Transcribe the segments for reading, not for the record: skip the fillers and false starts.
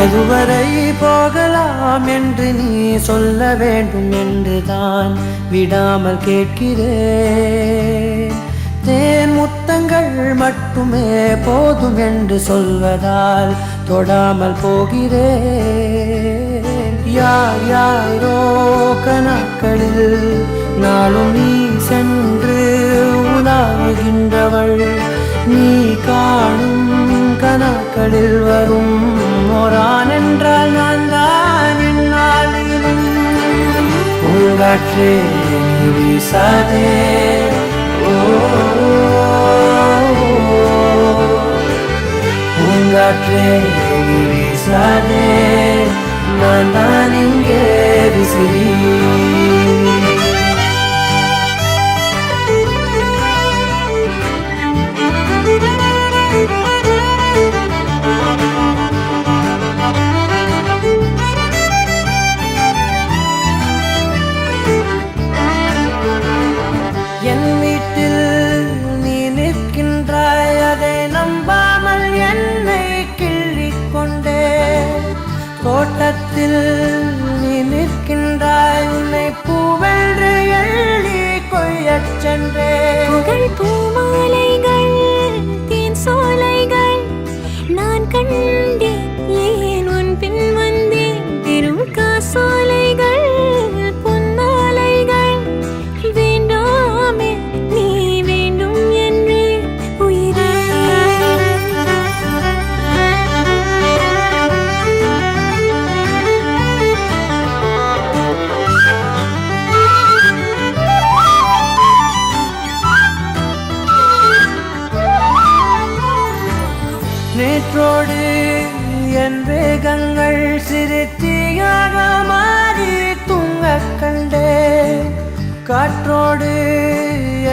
எதுவரை போகலாம் என்று நீ சொல்ல வேண்டும் என்றுதான் விடாமல் கேட்கிறேன். தேன் முத்தங்கள் மட்டுமே போதும் என்று சொல்வதால் தொடாமல் போகிறேன். யார் யாரோ கணக்களில் நாளும் நீ சென்று உலாவுகின்றவள். நீ காணும் கணக்களில் வரும் ஓரான் என்றால் நான் தான் என்னாலும். பூங்காற்றே நீ வீசாதே, பூங்காற்றே நீ வீசாதே, நான் தான் இங்கே விசிறி. என் வீட்டில் நீ நிற்கின்றாய், அதை நம்பாமல் என்னை கிள்ளிக் கொண்டே. தோட்டத்தில் நீ நிற்கின்றாய், உன்னை பூவென்று எள்ளி கொய்யச் சென்றே. பூமாலைகள் தேன் சோலைகள் நான் கண்டேன், ஏன் உன் பின் வந்தேன். பெரும் காசோலைகள் பொன்னாலைகள் வேண்டாமே நீ வேண்டும் என்று உயிரே. நேற்றோடு என் வேகங்கள் சிறுத்தியாக மாறி தூங்கக் கண்டே. காற்றோடு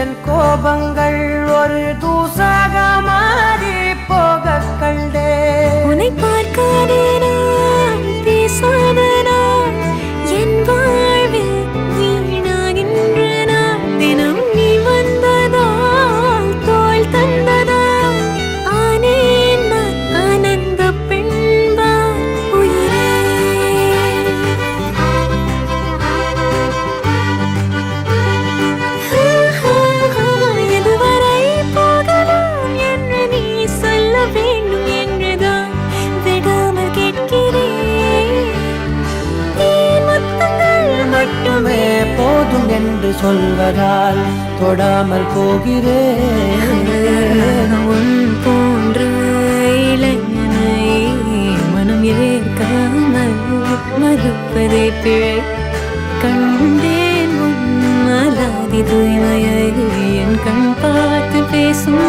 என் கோபங்கள் ஒரு தூசாக மாறி போகக் கண்டே. உன்னை பார்க்காத நான், பேசாத நான், என் வாழ்வில் வீணாகின்ற நான். தினம் நீ வந்ததால், தோள் தந்ததால் ஆனேன் நான் ஆனந்த பெண்பால் உயிரே. எதுவரை போகலாம் என்று நீ சொல்ல வேண்டும் என்றுதான் விடாமல் கேட்கிறேன். தேன் முத்தங்கள் மட்டுமே போதும் என்று சொல்வதால் தொடாமல் போகிறேன். உன் போன்ற இளைஞனை மனம் ஏற்காமல் மறுப்பதை பிழை. கண்டேன் உன் அலாதி தூய்மையை, என் கண் பார்த்து பேசும்